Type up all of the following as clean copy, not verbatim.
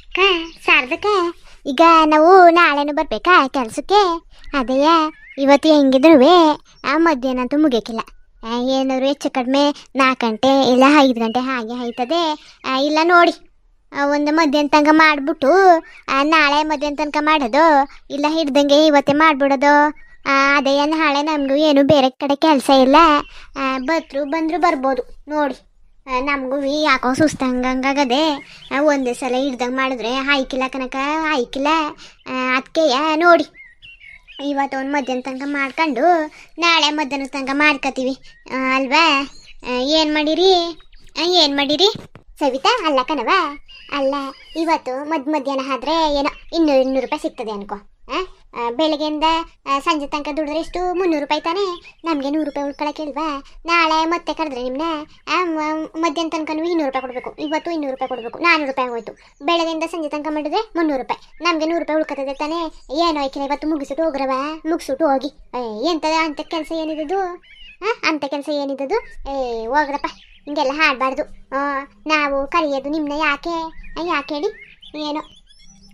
ಅಕ್ಕ ಶಾರದಕ್ಕ, ಈಗ ನಾವು ನಾಳೆನೂ ಬರ್ಬೇಕಾ ಕೆಲ್ಸಕ್ಕೆ? ಅದೇಯ ಇವತ್ತು ಹೆಂಗಿದ್ರು ಆ ಮಧ್ಯಾಹ್ನ ಅಂತೂ ಮುಗಿಯಕ್ಕಿಲ್ಲ. ಏನಾದ್ರು ಹೆಚ್ಚು ಕಡಿಮೆ 4 ಗಂಟೆ ಇಲ್ಲ 5 ಗಂಟೆ ಹಾಗೆ ಆಯ್ತದೆ. ಇಲ್ಲ ನೋಡಿ, ಒಂದು ಮಧ್ಯಾಹ್ನ ತನಕ ಮಾಡಿಬಿಟ್ಟು ನಾಳೆ ಮಧ್ಯಾಹ್ನ ತನಕ ಮಾಡೋದು, ಇಲ್ಲ ಹಿಡ್ದಂಗೆ ಇವತ್ತೇ ಮಾಡಿಬಿಡೋದು. ಅದೇ ನಾಳೆ ನಮಗೂ ಏನು ಬೇರೆ ಕಡೆ ಕೆಲಸ ಇಲ್ಲ. ಬಂದ್ರು ಬರ್ಬೋದು ನೋಡಿ. ನಮಗೂ ಯಾಕೋ ಸುಸ್ತಂಗಂಗಾಗದೆ. ಒಂದೇ ಸಲ ಹಿಡ್ದಂಗೆ ಮಾಡಿದ್ರೆ ಆಯ್ಕಿಲ್ಲ ಕನಕ, ಆಯ್ಕಿಲ್ಲ. ಅದಕ್ಕೆ ನೋಡಿ, ಇವತ್ತು ಒಂದು ಮಧ್ಯಾಹ್ನ ತನಕ ಮಾಡ್ಕೊಂಡು ನಾಳೆ ಮಧ್ಯಾಹ್ನ ತನಕ ಮಾಡ್ಕೋತೀವಿ ಅಲ್ವಾ? ಏನು ಮಾಡಿರಿ ಸವಿತಾ? ಅಲ್ಲ ಕಣವ, ಅಲ್ಲ ಇವತ್ತು ಮಧ್ಯಾಹ್ನ ಆದ್ರೆ ಏನೋ 200 ರೂಪಾಯಿ ಸಿಗ್ತದೆ ಅನ್ಕೋ. ಬೆಳಗ್ಗೆಯಿಂದ ಸಂಜೆ ತನಕ ದುಡಿದ್ರೆ ಎಷ್ಟು? 300 ರೂಪಾಯಿ ತಾನೇ. ನಮಗೆ 100 ರೂಪಾಯಿ ಉಳ್ಕೊಳಕ್ಕಿಲ್ವಾ? ನಾಳೆ ಮತ್ತೆ ಕರೆದ್ರೆ ನಿಮ್ಮನ್ನ ಮಧ್ಯಾಹ್ನ ತನಕ 200 ರೂಪಾಯಿ ಕೊಡಬೇಕು. ಇವತ್ತು 200 ರೂಪಾಯಿ ಕೊಡಬೇಕು. 400 ರೂಪಾಯಿ ಹೋಯ್ತು. ಬೆಳಗ್ಗೆಯಿಂದ ಸಂಜೆ ತನಕ ಮಾಡಿದ್ರೆ 300 ರೂಪಾಯಿ. ನಮಗೆ 100 ರೂಪಾಯಿ ಉಳ್ಕೊತದೆ ತಾನೇ. ಏನೋ ಆಯ್ಕಿಲ್ಲ, ಇವತ್ತು ಮುಗಿಸ್ಬಿಟ್ಟು ಹೋಗ್ರವ, ಮುಗಿಸ್ಬಿಟ್ಟು ಹೋಗಿ. ಎಂತದ ಅಂಥ ಕೆಲಸ ಏನಿದ್ದು? ಅಂಥ ಕೆಲಸ ಏನಿದ್ದು? ಹೋಗ್ರಪ್ಪ, ಹಿಂಗೆಲ್ಲ ಹಾಡಬಾರ್ದು. ನಾವು ಕರೆಯೋದು ನಿಮ್ಮನ್ನ ಯಾಕೆ ಹೇಳಿ? ಏನೋ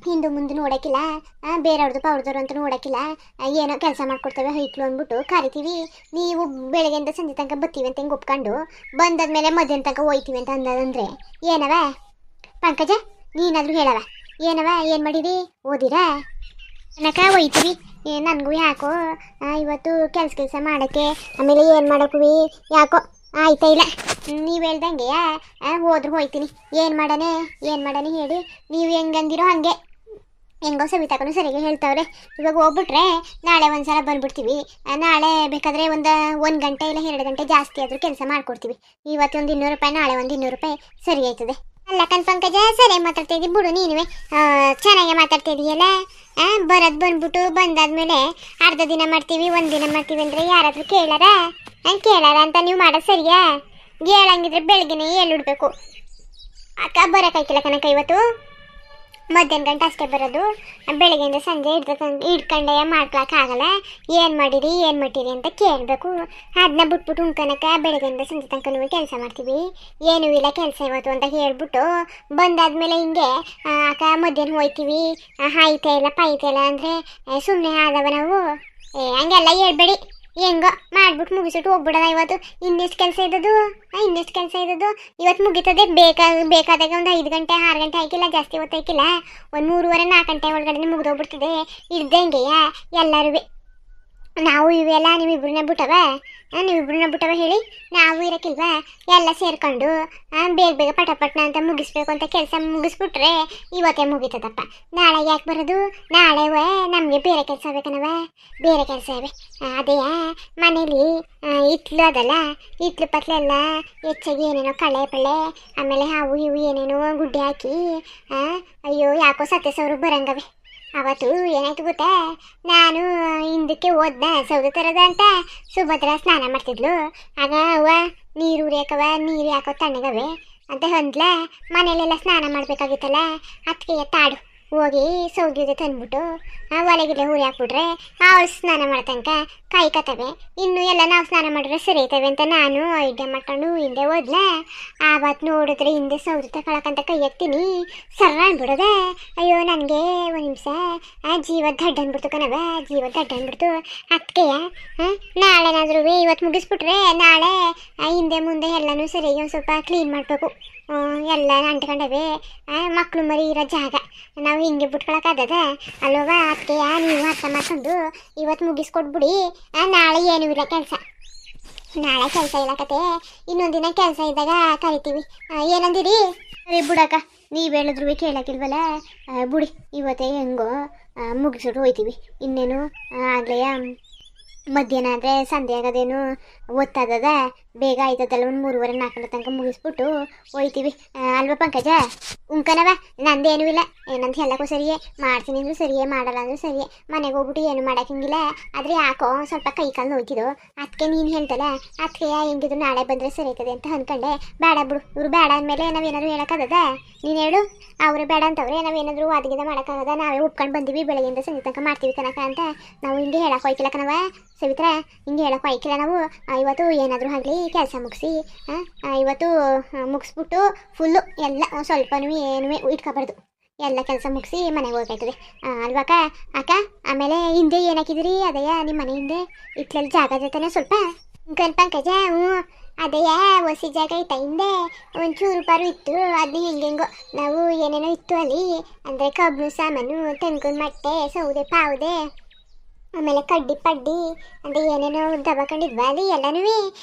ಹಿಂದೆ ಮುಂದೆ ನೋಡೋಕ್ಕಿಲ್ಲ, ಬೇರೆಯವ್ರದ್ದು ಪವ್ರದವ್ರು ಅಂತ ನೋಡೋಕ್ಕಿಲ್ಲ. ಏನೋ ಕೆಲಸ ಮಾಡ್ಕೊಡ್ತೇವೆ ಹೈಕ್ಳು ಅಂದ್ಬಿಟ್ಟು ಕರಿತೀವಿ. ನೀವು ಬೆಳಗ್ಗೆಯಿಂದ ಸಂಜೆ ತನಕ ಬರ್ತೀವಿ ಅಂತ ಹಿಂಗೆ ಒಪ್ಕೊಂಡು ಬಂದಾದ್ಮೇಲೆ ಮಧ್ಯಾಹ್ನ ತನಕ ಹೋಯ್ತೀವಿ ಅಂತ ಅಂದದಂದ್ರೆ ಏನವ? ಪಂಕಜ, ನೀನಾದರೂ ಹೇಳವ, ಏನವ? ಏನು ಮಾಡಿರಿ? ಓದಿರಾ? ನನಕ ಹೋಯ್ತೀವಿ. ನನಗೂ ಯಾಕೋ ಇವತ್ತು ಕೆಲಸ ಮಾಡೋಕ್ಕೆ, ಆಮೇಲೆ ಏನು ಮಾಡೋಕ್ಕೂ ಯಾಕೋ ಆಯ್ತಾ ಇಲ್ಲ. ನೀವು ಹೇಳ್ದಂಗೆ ಹೋದ್ರೂ ಹೋಯ್ತೀನಿ. ಏನು ಮಾಡೋಣ ಹೇಳಿ? ನೀವು ಹೆಂಗಂದಿರೋ ಹಾಗೆ. ಹೆಂಗೋ ಸವಿತಾಕನು ಸರಿಯಾಗಿ ಹೇಳ್ತಾವ್ರೆ. ಇವಾಗ ಹೋಗ್ಬಿಟ್ರೆ ನಾಳೆ ಒಂದ್ಸಲ ಬಂದ್ಬಿಡ್ತೀವಿ. ನಾಳೆ ಬೇಕಾದರೆ ಒಂದು ಗಂಟೆ ಇಲ್ಲ 2 ಗಂಟೆ ಜಾಸ್ತಿ ಆದರೂ ಕೆಲಸ ಮಾಡಿಕೊಡ್ತೀವಿ. ಇವತ್ತೊಂದು 200 ರೂಪಾಯಿ, ನಾಳೆ ಒಂದು 200 ರೂಪಾಯಿ ಸರಿ ಆಯ್ತದೆ. ಅಲ್ಲ ಕಣ್ ಪಂಕಜ, ಸರಿ ಮಾತಾಡ್ತಾ ಇದ್ದೀವಿ ಬಿಡು. ನೀನುವೆ ಚೆನ್ನಾಗೆ ಮಾತಾಡ್ತಾ ಇದೀಯಲ್ಲ. ಬರೋದು ಬಂದ್ಬಿಟ್ಟು ಬಂದಾದ್ಮೇಲೆ ಅರ್ಧ ದಿನ ಮಾಡ್ತೀವಿ, 1 ದಿನ ಮಾಡ್ತೀವಿ ಅಂದರೆ ಯಾರಾದರೂ ಕೇಳಾರ ಅಂತ ನೀವು ಮಾಡೋದು ಸರಿಯಾ? ಹೇಳಂಗಿದ್ರೆ ಬೆಳಗ್ಗೆನೇ ಹೇಳಿಡ್ಬೇಕು. ಅಕ್ಕ ಬರೋಕ್ಕಾಯ್ಕಿಲ್ಲ ಕನಕ, ಇವತ್ತು ಮಧ್ಯಾಹ್ನ ಗಂಟೆ ಅಷ್ಟೇ ಬರೋದು. ಬೆಳಗ್ಗೆಯಿಂದ ಸಂಜೆ ಹಿಡ್ಕೊಂಡೆ ಮಾಡ್ಕೊಳಕ್ಕಾಗಲ್ಲ. ಏನು ಮಾಡಿರಿ ಅಂತ ಕೇಳಬೇಕು. ಅದನ್ನ ಬಿಟ್ಬಿಟ್ಟು ಉಣ್ಕನಕ ಬೆಳಗ್ಗೆಯಿಂದ ಸಂಜೆ ತನಕ ನೀವು ಕೆಲಸ ಮಾಡ್ತೀವಿ, ಏನೂ ಇಲ್ಲ ಕೆಲಸ ಇವತ್ತು ಅಂತ ಹೇಳ್ಬಿಟ್ಟು ಬಂದಾದ್ಮೇಲೆ ಹಿಂಗೆ ಅಕ್ಕ ಮಧ್ಯಾಹ್ನ ಹೋಯ್ತೀವಿ, ಆಯ್ತಾ ಇಲ್ಲ ಪಾಯ್ತಾ ಇಲ್ಲ ಅಂದರೆ ಸುಮ್ಮನೆ ಆದವ ನಾವು. ಹಂಗೆಲ್ಲ ಹೇಳ್ಬೇಡಿ. ಹೆಂಗೋ ಮಾಡ್ಬಿಟ್ಟು ಮುಗಿಸ್ಬಿಟ್ಟು ಹೋಗ್ಬಿಡೋಣ. ಇವತ್ತು ಇನ್ನೆಷ್ಟು ಕೆಲಸ ಇದ್ದದ್ದು ಇವತ್ತು ಮುಗಿತದೆ. ಬೇಕಾದಾಗ ಒಂದು 5 ಗಂಟೆ 6 ಗಂಟೆ ಆಯ್ಕಿಲ್ಲ, ಜಾಸ್ತಿ ಹೊತ್ತು ಆಯ್ಕಿಲ್ಲ. ಒಂದು 3:30 4 ಗಂಟೆ ಒಳಗಡೆ ಮುಗಿದೋಗ್ಬಿಡ್ತದೆ. ಇದ್ದಂಗೆಯ ಎಲ್ಲರೂ ನಾವು ಇವೆಲ್ಲ ನೀವಿಬ್ರನ್ನ ಬಿಟ್ಟವ ಹೇಳಿ? ನಾವು ಇರೋಕ್ಕಿಲ್ವಾ? ಎಲ್ಲ ಸೇರ್ಕೊಂಡು ಬೇಗ ಪಟಪಟ್ನ ಅಂತ ಮುಗಿಸ್ಬೇಕು ಅಂತ ಕೆಲಸ ಮುಗಿಸ್ಬಿಟ್ರೆ ಇವತ್ತೇ ಮುಗಿತದಪ್ಪ. ನಾಳೆ ಯಾಕೆ ಬರೋದು? ನಾಳೆ ನಮಗೆ ಬೇರೆ ಕೆಲಸ ಬೇಕನವ, ಬೇರೆ ಕೆಲಸ ಇವೆ. ಅದೇ ಮನೇಲಿ ಹಿತ್ಲು ಅದಲ್ಲ, ಹಿತ್ಲು ಪತ್ಲೆಲ್ಲ ಹೆಚ್ಚಾಗಿ ಏನೇನೋ ಕಳೆ ಪಳೆ, ಆಮೇಲೆ ಹಾವು ಇವು ಏನೇನೋ ಗುಡ್ಡೆ ಹಾಕಿ ಅಯ್ಯೋ ಯಾಕೋ ಸತ್ಯಸವರು ಬರಂಗವೆ. ಅವತ್ತು ಏನಾಯ್ತು ಗೊತ್ತಾ? ನಾನು ಹಿಂದಕ್ಕೆ ಹೋದ್ನ ಸೌದೆ ತರದ ಅಂತ ಸುಭದ್ರ ಸ್ನಾನ ಮಾಡ್ತಿದ್ಲು. ಆಗ ನೀರು ಉರಿಯಾಕವ, ನೀರು ಯಾಕೋ ತಣ್ಣಗವೆ ಅಂತ ಹೊಂದ್ಲ. ಮನೇಲೆಲ್ಲ ಸ್ನಾನ ಮಾಡಬೇಕಾಗಿತ್ತಲ್ಲ, ಅದಕ್ಕೆ ತಾಡು ಹೋಗಿ ಸೌದೆ ತಂದ್ಬಿಟ್ಟು ಒಲೆಗಿಲ್ಲ ಉರಿ ಹಾಕ್ಬಿಟ್ರೆ ಅವಳು ಸ್ನಾನ ಮಾಡ್ತಂಕ ಕೈ ಕತ್ತವೆ. ಇನ್ನು ಎಲ್ಲ ನಾವು ಸ್ನಾನ ಮಾಡಿದ್ರೆ ಸರಿ ಐತವೆ ಅಂತ ನಾನು ಐಡಿಯಾ ಮಾಡ್ಕೊಂಡು ಹಿಂದೆ ಹೋದ್ಲ. ಆವತ್ತು ನೋಡಿದ್ರೆ ಹಿಂದೆ ಸೌದೆ ತಗೊಳಕಂತ ಕೈ ಎತ್ತೀನಿ, ಸರ್ರ ಅಂದ್ಬಿಡೋದೆ. ಅಯ್ಯೋ ನನಗೆ ಒಂದು ನಿಮಿಷ ಜೀವ ದಡ್ಡ ಅಂದ್ಬಿಡ್ತು ಕಣವ, ಜೀವ ದಡ್ಡ ಅಂದ್ಬಿಡ್ತು. ಅದಕ್ಕೆ ನಾಳೆನಾದ್ರೂ ಇವತ್ತು ಮುಗಿಸ್ಬಿಟ್ರೆ ನಾಳೆ ಹಿಂದೆ ಮುಂದೆ ಎಲ್ಲನೂ ಸರಿಯಾಗಿ ಒಂದು ಸ್ವಲ್ಪ ಕ್ಲೀನ್ ಮಾಡಬೇಕು. ಎಲ್ಲ ಅಂಟ್ಕೊಂಡವೆ, ಮಕ್ಕಳು ಮರಿ ಇರೋ ಜಾಗ ನಾವು ಹಿಂಗೆ ಬಿಟ್ಕೊಳಕ್ಕಾಗದ ಅಲ್ವ? ಅದಕ್ಕೆ ನೀವು ಅರ್ಥ ಮಾಡ್ಕೊಂಡು ಇವತ್ತು ಮುಗಿಸ್ಕೊಟ್ಬಿಡಿ. ನಾಳೆ ಏನೂ ಇಲ್ಲ ಕೆಲಸ, ನಾಳೆ ಕೆಲಸ ಇಲ್ಲ ಕತೆ. ಇನ್ನೊಂದು ದಿನ ಕೆಲಸ ಇದ್ದಾಗ ಕರಿತೀವಿ. ಏನಂದಿರಿ? ಸರಿ ಬಿಡಕ್ಕ, ನೀವು ಹೇಳಿದ್ರು ಕೇಳಕ್ಕಿಲ್ವಲ್ಲ. ಬಿಡಿ, ಇವತ್ತೇ ಹೆಂಗೋ ಮುಗಿಸ್ಬಿಟ್ಟು ಹೋಯ್ತೀವಿ. ಇನ್ನೇನು ಆಗಲೆಯ ಮಧ್ಯಾಹ್ನ ಆದರೆ ಸಂಧೆ ಆಗೋದೇನು ಒತ್ತದ, ಬೇಗ ಆಯ್ತದಲ್ಲ. ಒಂದು 3:30 4 ಗಂಟೆ ತನಕ ಮುಗಿಸ್ಬಿಟ್ಟು ಹೋಯ್ತೀವಿ ಅಲ್ವ ಪಂಕಜ? ಉಂಕನವ, ನಂದೇನೂ ಇಲ್ಲ. ಏನಂತ ಎಲ್ಲಕ್ಕೂ ಸರಿಯೇ ಮಾಡ್ತೀನಿ ಅಂದರೂ ಸರಿಯೇ, ಮಾಡಲ್ಲ ಅಂದರೂ ಸರಿಯೇ. ಮನೆಗೆ ಹೋಗ್ಬಿಟ್ಟು ಏನು ಮಾಡೋಕ್ಕಂಗಿಲ್ಲ. ಆದರೆ ಯಾಕೋ ಸ್ವಲ್ಪ ಕೈ ಕಾಲು ನೋಯ್ತಿದ್ದು. ಅದಕ್ಕೆ ನೀನು ಹೇಳ್ತಲ್ಲ, ಅದಕ್ಕೆ ಹೆಂಗಿದ್ರು ನಾಳೆ ಬಂದರೆ ಸರಿ ಆಯ್ತದೆ ಅಂತ ಅಂದ್ಕೊಂಡೆ. ಬೇಡ ಬಿಡು, ಇವರು ಬೇಡ ಅಂದಮೇಲೆ ನಾವೇನಾದರೂ ಹೇಳೋಕ್ಕಾಗದ? ನೀನು ಹೇಳು. ಅವರೇ ಬೇಡ ಅಂತವ್ರೆ, ನಾವೇನಾದರೂ ವಾದಗಿದ ಮಾಡೋಕ್ಕಾಗದ? ನಾವೇ ಒಪ್ಕೊಂಡು ಬಂದೀವಿ, ಬೆಳಗ್ಗೆಯಿಂದ ಸಂಜೆ ತನಕ ಮಾಡ್ತೀವಿ ಕನಕ ಅಂತ ನಾವು ಹಿಂಗೆ ಹೇಳಕ್ಕೆ ಹೋಯ್ಕಿಲ್ಲ ಕಣವ ಸವಿತ್ರ, ಹಿಂಗೆ ಹೇಳಕ್ಕೆ ಹೋಯ್ಕಿಲ್ಲ ನಾವು. ಇವತ್ತು ಏನಾದರೂ ಆಗಲಿ ಕೆಲಸ ಮುಗಿಸಿ ಇವತ್ತು ಮುಗಿಸ್ಬಿಟ್ಟು ಫುಲ್ಲು ಎಲ್ಲ ಸ್ವಲ್ಪನೂ ಏನೂ ಇಟ್ಕೊಬಾರ್ದು. ಎಲ್ಲ ಕೆಲಸ ಮುಗಿಸಿ ಮನೆಗೆ ಹೋಗ್ತಾಯ್ತದೆ ಅಲ್ವಾಕ ಅಕ್ಕ. ಆಮೇಲೆ ಹಿಂದೆ ಏನು ಹಾಕಿದಿರಿ ಅದಯ್ಯ ನಿಮ್ಮ ಮನೆ ಹಿಂದೆ ಇಟ್ಲಲ್ಲಿ ಜಾಗ ಜೊತೆನೆ ಸ್ವಲ್ಪ ಪಂಕಜ. ಹ್ಞೂ ಅದಯ್ಯ ಹೊಸಿ ಜಾಗ ಇತ್ತ ಹಿಂದೆ ಒಂಚೂರು ರೂಪಾಯಿ ಇತ್ತು. ಅದನ್ನ ಹೆಂಗೆಂಗೋ ನಾವು ಏನೇನೋ ಇತ್ತು ಅಲ್ಲಿ, ಅಂದರೆ ಕಬ್ಬು ಸಾಮಾನು, ತೆಂಗಿನ ಮಟ್ಟೆ, ಸೌದೆ ಪಾವುದೆ, ಆಮೇಲೆ ಕಡ್ಡಿ ಪಡ್ಡಿ ಅಂದರೆ ಏನೇನೋ ದಬಕೊಂಡಿದ್ವ ಅಲ್ಲಿ ಎಲ್ಲನೂ.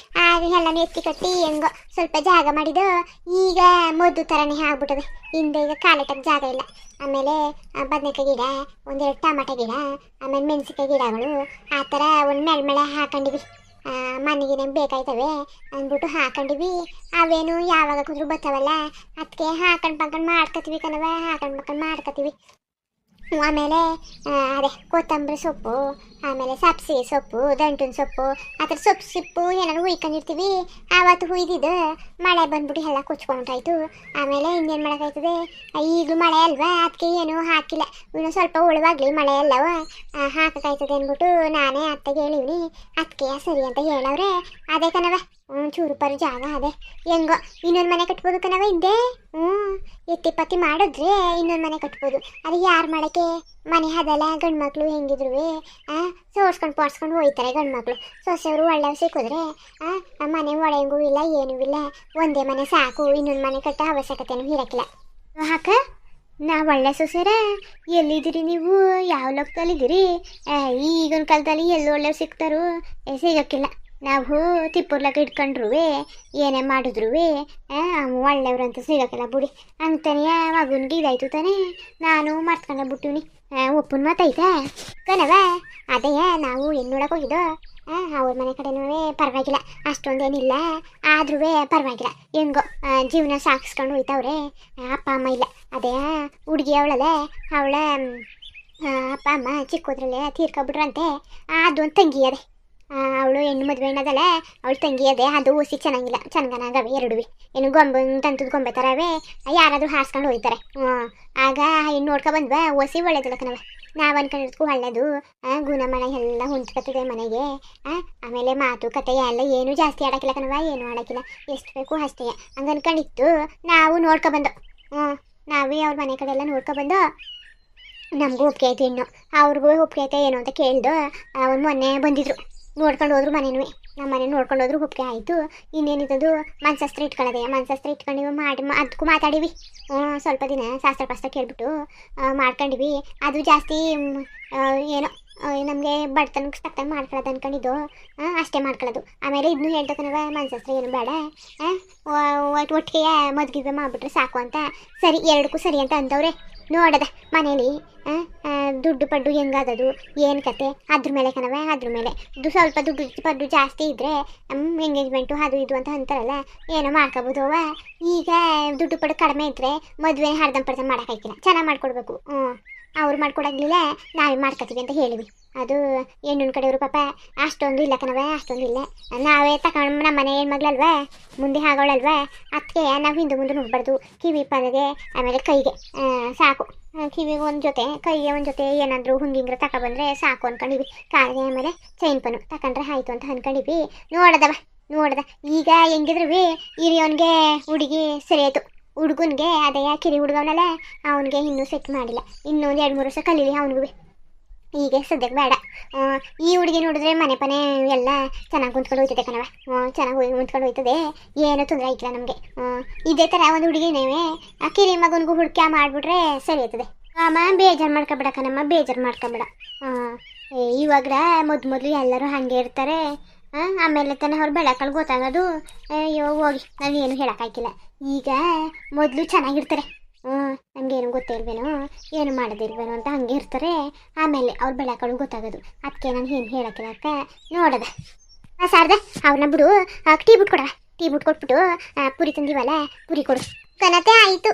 ಆಗ ಎಲ್ಲನೂ ಎತ್ತಿ ಕಟ್ಟಿ ಹೆಂಗೋ ಸ್ವಲ್ಪ ಜಾಗ ಮಾಡಿದ್ದು. ಈಗ ಮೊದ್ದು ಥರನೇ ಆಗ್ಬಿಟ್ಟದೆ. ಹಿಂದೆ ಈಗ ಕಾಲಿಟ್ಟಕ್ಕೆ ಜಾಗ ಇಲ್ಲ. ಆಮೇಲೆ ಬದನೆಕಾಯಿ ಗಿಡ, ಒಂದೆರಡು ಟಮಾಟೆ ಗಿಡ, ಆಮೇಲೆ ಮೆಣಸಿಕಾಯಿ ಗಿಡಗಳು ಆ ಥರ ಒಂದು ಮೆಳ್ಮೆಳೆ ಹಾಕೊಂಡಿವಿ. ಮನೆಗೆ ನಮ್ಗೆ ಬೇಕಾಯ್ತವೆ ಅಂದ್ಬಿಟ್ಟು ಹಾಕೊಂಡಿವಿ. ಅವೇನು ಯಾವಾಗ ಕೂತ್ರು ಬರ್ತಾವಲ್ಲ, ಅದಕ್ಕೆ ಹಾಕೊಂಡು ಮಾಡ್ಕೊತೀವಿ ಕಣವ, ಹಾಕೊಂಡು ಮಾಡ್ಕೊತೀವಿ. ಆಮೇಲೆ ಅದೇ ಕೊತ್ತಂಬರಿ ಸೊಪ್ಪು, ಆಮೇಲೆ ಸಬ್ಸಿಗೆ ಸೊಪ್ಪು, ದಂಟಿನ ಸೊಪ್ಪು, ಆ ಥರ ಸೊಪ್ಪು ಏನಾದ್ರು ಹುಯ್ಕೊಂಡಿರ್ತೀವಿ. ಆವತ್ತು ಹುಯ್ದಿದ್ದು ಮಳೆ ಬಂದ್ಬಿಟ್ಟು ಎಲ್ಲ ಕೊಚ್ಕೊಂಡ್ರಾಯ್ತು. ಆಮೇಲೆ ಇನ್ನೇನು ಮಾಡೋಕ್ಕಾಯ್ತದೆ, ಈಗಲೂ ಮಳೆ ಅಲ್ವಾ, ಅದಕ್ಕೆ ಏನೂ ಹಾಕಿಲ್ಲ. ಇನ್ನೂ ಸ್ವಲ್ಪ ಉಳುವಾಗಲಿ ಮಳೆ ಎಲ್ಲವ ಹಾಕೋಕ್ಕಾಯ್ತದೆ ಅಂದ್ಬಿಟ್ಟು ನಾನೇ ಅತ್ತೆಗೆ ಹೇಳಿವ್ನಿ. ಅದಕ್ಕೆ ಸರಿ ಅಂತ ಹೇಳವ್ರೆ. ಅದೇ ಕಣವ ಚೂರು ಪರು ಜಾಗ ಅದೇ ಹೆಂಗೋ ಇನ್ನೊಂದು ಮನೆ ಕಟ್ಬೋದು ಕಣವ ಹಿಂದೆ. ಎತ್ತಿ ಪತ್ತಿ ಮಾಡಿದ್ರೆ ಇನ್ನೊಂದು ಮನೆ ಕಟ್ಬೋದು. ಅದು ಯಾರು ಮಾಡೋಕ್ಕೆ ಮನೆ ಅದಲ್ಲ. ಗಂಡು ಮಕ್ಕಳು ಹೆಂಗಿದ್ರು ಸೋರ್ಸ್ಕೊಂಡು ಪಾಡ್ಸ್ಕೊಂಡು ಹೋಯ್ತಾರೆ ಗಂಡು ಮಕ್ಕಳು. ಸೊಸೆಯವರು ಒಳ್ಳೆಯವ್ರು ಸಿಕ್ಕಿದ್ರೆ ಮನೆ ಒಳಗೂ ಇಲ್ಲ ಏನೂ ಇಲ್ಲ, ಒಂದೇ ಮನೆ ಸಾಕು, ಇನ್ನೊಂದು ಮನೆ ಕಟ್ಟೋ ಅವಶ್ಯಕತೆನೂ ಇರೋಕ್ಕಿಲ್ಲ. ಹಾಕ ನಾ ಒಳ್ಳೆ ಸೊಸೆರ. ಎಲ್ಲಿದ್ದೀರಿ ನೀವು? ಯಾವ ಲೋಕದಲ್ಲಿದ್ದೀರಿ? ಈಗಿನ ಕಾಲದಲ್ಲಿ ಎಲ್ಲಿ ಒಳ್ಳೆಯವ್ರು ಸಿಗ್ತಾರೋ ಸಿಗೋಕ್ಕಿಲ್ಲ. ನಾವು ತಿಪ್ಪುರ್ಲಕ್ಕ ಇಟ್ಕೊಂಡ್ರು ಏನೇ ಮಾಡಿದ್ರು ಒಳ್ಳೆಯವ್ರು ಅಂತ ಸಿಗೋಕ್ಕಿಲ್ಲ ಬಿಡಿ. ಅಂತಾನೆ ಮಗುನಿಗೆ ಇದಾಯ್ತು ತಾನೇ, ನಾನು ಮರ್ತ್ಕೊಂಡ ಬಿಟ್ಟಿವ್ನಿ. ಒಪ್ಪನ ಮಾತೈತೆ ಕಣವ. ಅದೇ ನಾವು ಹೆಣ್ಣು ನೋಡಕ್ಕೆ ಹೋಗಿದ್ದು. ಅವ್ರ ಮನೆ ಕಡೆನೂ ಪರವಾಗಿಲ್ಲ, ಅಷ್ಟೊಂದೇನಿಲ್ಲ, ಆದ್ರೂ ಪರವಾಗಿಲ್ಲ, ಹೆಂಗೋ ಜೀವನ ಸಾಗಿಸ್ಕೊಂಡು ಹೋಯ್ತವ್ರೆ. ಅಪ್ಪ ಅಮ್ಮ ಇಲ್ಲ. ಅದೇ ಹುಡುಗಿ ಅವಳಲ್ಲೇ, ಅವಳ ಅಪ್ಪ ಅಮ್ಮ ಚಿಕ್ಕೋದ್ರಲ್ಲೇ ತೀರ್ಕೊಬಿಟ್ರಂತೆ. ಅದೊಂದು ತಂಗಿ ಅದೇ, ಅವಳು ಹೆಣ್ಣು ಮದುವೆ ಏನದಲ್ಲ, ಅವಳು ತಂಗಿ ಅದೇ, ಅದು ಓಸಿ ಚೆನ್ನಾಗಿಲ್ಲ, ಚೆನ್ನಾಗವೆ ಎರಡೂ. ಏನು ಗೊಂಬೆ ತಂತದ ಗೊಂಬೆ ಥರವೇ, ಯಾರಾದರೂ ಹಾರಿಸ್ಕೊಂಡು ಹೋಗ್ತಾರೆ. ಆಗ ಹೆಣ್ಣು ನೋಡ್ಕೊ ಬಂದ್ವಾ, ಓಸಿ ಒಳ್ಳೇದಲ್ಲ ಕಣವ. ನಾವು ಅನ್ಕೊಂಡಿರ್ತೀವಿ ಒಳ್ಳೇದು, ಗುಣಮಣ ಎಲ್ಲ ಹೊಂಚ್ಕೊತದೆ ಮನೆಗೆ. ಆಮೇಲೆ ಮಾತು ಕತೆ ಎಲ್ಲ ಏನೂ ಜಾಸ್ತಿ ಆಡೋಕ್ಕಿಲ್ಲ ಕಣವ, ಏನೂ ಆಡೋಕ್ಕಿಲ್ಲ, ಎಷ್ಟು ಬೇಕು ಅಷ್ಟೇ ಹಂಗೆ ಅನ್ಕೊಂಡಿತ್ತು. ನಾವು ನೋಡ್ಕೊಬಂದು ನಾವೇ ಅವ್ರ ಮನೆ ಕಡೆ ಎಲ್ಲ ನೋಡ್ಕೊಬಂದು ನಮಗೂ ಒಪ್ಪಿಗೆ ಆಯ್ತು. ಇನ್ನು ಅವ್ರಿಗೂ ಒಪ್ಪಿಗೆ ಆಯ್ತಾ ಏನು ಅಂತ ಕೇಳ್ದು ಅವ್ರು ಮೊನ್ನೆ ಬಂದಿದ್ರು, ನೋಡ್ಕೊಂಡು ಹೋದ್ರು ಮನೇನು. ನಮ್ಮ ಮನೆ ನೋಡ್ಕೊಂಡು ಹೋದ್ರು ಒಪ್ಪಿಗೆ ಆಯಿತು. ಇನ್ನೇನಿದ್ದದು ಮನ್ಸಸ್ತ್ರ ಇಟ್ಕೊಳ್ಳೋದೆ, ಮನ್ಸಸ್ತ್ರ ಇಟ್ಕೊಂಡಿವಿ ಮಾಡಿ ಅದಕ್ಕೂ ಮಾತಾಡಿವಿ. ಸ್ವಲ್ಪ ದಿನ ಶಾಸ್ತ್ರ ಕೇಳ್ಬಿಟ್ಟು ಮಾಡ್ಕೊಂಡಿವಿ. ಅದು ಜಾಸ್ತಿ ಏನೋ ನಮಗೆ ಬಡತನಕ್ಕೆ ತಕ್ಕಂಗೆ ಮಾಡ್ಕೊಳ್ಳೋದು ಅಂದ್ಕೊಂಡಿದ್ದು, ಅಷ್ಟೇ ಮಾಡ್ಕೊಳ್ಳೋದು. ಆಮೇಲೆ ಇದನ್ನು ಹೇಳ್ತಕ್ಕನವ ಮನ್ಸಸ್ತ್ರ ಏನು ಬೇಡ, ಒಟ್ಟಿಗೆ ಮದುವೆ ಮಾಡಿಬಿಟ್ರೆ ಸಾಕು ಅಂತ. ಸರಿ, ಎರಡಕ್ಕೂ ಸರಿ ಅಂತ ಅಂದವ್ರೆ. ನೋಡದ ಮನೇಲಿ ದುಡ್ಡು ಪಡ್ಡು ಹೆಂಗಾದದು ಏನು ಕತೆ ಅದ್ರ ಮೇಲೆ ಕಣವ, ಅದ್ರ ಮೇಲೆ ಸ್ವಲ್ಪ ದುಡ್ಡು ಪಡ್ಡು ಜಾಸ್ತಿ ಇದ್ದರೆ ಎಂಗೇಜ್ಮೆಂಟು ಅದು ಇದು ಅಂತ ಅಂತಾರಲ್ಲ, ಏನೋ ಮಾಡ್ಕೋಬೋದು. ಈಗ ದುಡ್ಡು ಪಡ್ಡು ಕಡಿಮೆ ಇದ್ದರೆ ಮದುವೆ ಹರ್ದಂಪರ್ದ ಮಾಡೋಕ್ಕಾಗಿಲ್ಲ, ಚೆನ್ನಾಗಿ ಮಾಡ್ಕೊಡ್ಬೇಕು. ಅವ್ರು ಮಾಡ್ಕೊಡಾಗಲಿಲ್ಲ, ನಾವೇ ಮಾಡ್ಕೊತೀವಿ ಅಂತ ಹೇಳಿವಿ. ಅದು ಹೆಣ್ಣಿನ ಕಡೆಯವರು ಪಾಪ ಅಷ್ಟೊಂದು ಇಲ್ಲ ಕಣವ, ಅಷ್ಟೊಂದು ಇಲ್ಲ. ನಾವೇ ತಗೊಂಡು ನಮ್ಮ ಮನೆ ಹೆಣ್ಮಗ್ಳಲ್ವಾ, ಮುಂದೆ ಆಗೋಳಲ್ವಾ, ಅದಕ್ಕೆ ನಾವು ಹಿಂದೆ ಮುಂದೆ ನೋಡ್ಬಾರ್ದು. ಕಿವಿ ಪದಗೆ ಆಮೇಲೆ ಕೈಗೆ ಸಾಕು, ಕಿವಿಗೆ ಒಂದು ಜೊತೆ ಕೈಗೆ ಒಂದು ಜೊತೆ ಏನಾದರೂ ಹುಂಗಿಂಗ್ರ ತಗೊಬಂದ್ರೆ ಸಾಕು ಅಂದ್ಕೊಂಡಿವಿ. ಕಾಲಿಗೆ ಆಮೇಲೆ ಚೈನ್ ಪನ್ನು ತಗೊಂಡ್ರೆ ಆಯಿತು ಅಂತ ಅಂದ್ಕೊಂಡಿವಿ. ನೋಡದ ಈಗ ಹೆಂಗಿದ್ರು ಹಿರಿಯವನಿಗೆ ಹುಡುಗಿ ಸರಿ ಆಯಿತು. ಹುಡುಗನಿಗೆ ಅದೇ ಕಿರಿ ಹುಡುಗವನಲ್ಲ, ಅವನಿಗೆ ಇನ್ನೂ ಸೆಟ್ ಮಾಡಿಲ್ಲ. ಇನ್ನೊಂದು 2-3 ವರ್ಷ ಕಲೀಲಿ ಅವನಿಗೂ. ಈಗ ಸದ್ಯಕ್ಕೆ ಬೇಡ. ಈ ಹುಡುಗಿ ನೋಡಿದ್ರೆ ಮನೆ ಪನೆ ಎಲ್ಲ ಚೆನ್ನಾಗಿ ಕುಂತ್ಕೊಂಡು ಹೋಯ್ತದೆ ಕಣವ, ಚೆನ್ನಾಗಿ ಕುಂತ್ಕೊಂಡು ಹೋಯ್ತದೆ, ಏನೂ ತೊಂದರೆ ಆಯ್ತಿಲ್ಲ ನಮಗೆ. ಇದೇ ಥರ ಒಂದು ಹುಡುಗಿನೇವೆ ಆ ಕಿರಿ ಮಗನಿಗೂ ಹುಡುಕ್ಯಾ ಮಾಡಿಬಿಟ್ರೆ ಸರಿ ಆಯ್ತದೆ. ಅಮ್ಮ ಬೇಜಾರು ಮಾಡ್ಕೊಬೇಡ ಕಣಮ್ಮ, ಬೇಜಾರು ಮಾಡ್ಕೊಬೇಡ. ಇವಾಗ ಮೊದಲು ಎಲ್ಲರೂ ಹಾಗೆ ಇರ್ತಾರೆ. ಆಮೇಲೆ ತಾನೆ ಅವ್ರು ಬೆಳಕಲ್ಲಿ ಗೊತ್ತಾಗೋದು. ಅಯ್ಯೋ ಹೋಗಿ, ನಾನು ಏನು ಹೇಳೋಕ್ಕಾಗಿಲ್ಲ. ಈಗ ಮೊದಲು ಚೆನ್ನಾಗಿರ್ತಾರೆ, ನಮಗೇನು ಗೊತ್ತಿಲ್ವೇನೋ, ಏನು ಮಾಡೋದಿಲ್ವೇನೋ ಅಂತ ಹಂಗೆ ಇರ್ತಾರೆ. ಆಮೇಲೆ ಅವ್ರು ಬೆಳಕಳು ಗೊತ್ತಾಗೋದು. ಅದಕ್ಕೆ ನಾನು ಏನು ಹೇಳೋಕ್ಕಿಲ್ಲ ಅಕ್ಕ. ನೋಡದ ಸಾರ್ದ ಅವ್ರನ್ನ ಬಿಡು, ಟೀ ಬಿಟ್ಟು ಕೊಡ, ಟೀ ಬಿಟ್ಟು ಕೊಟ್ಬಿಟ್ಟು ಪುರಿ ತಂದಿವಲ್ಲ, ಪುರಿ ಕೊಡು ಕನತೆ. ಆಯಿತು.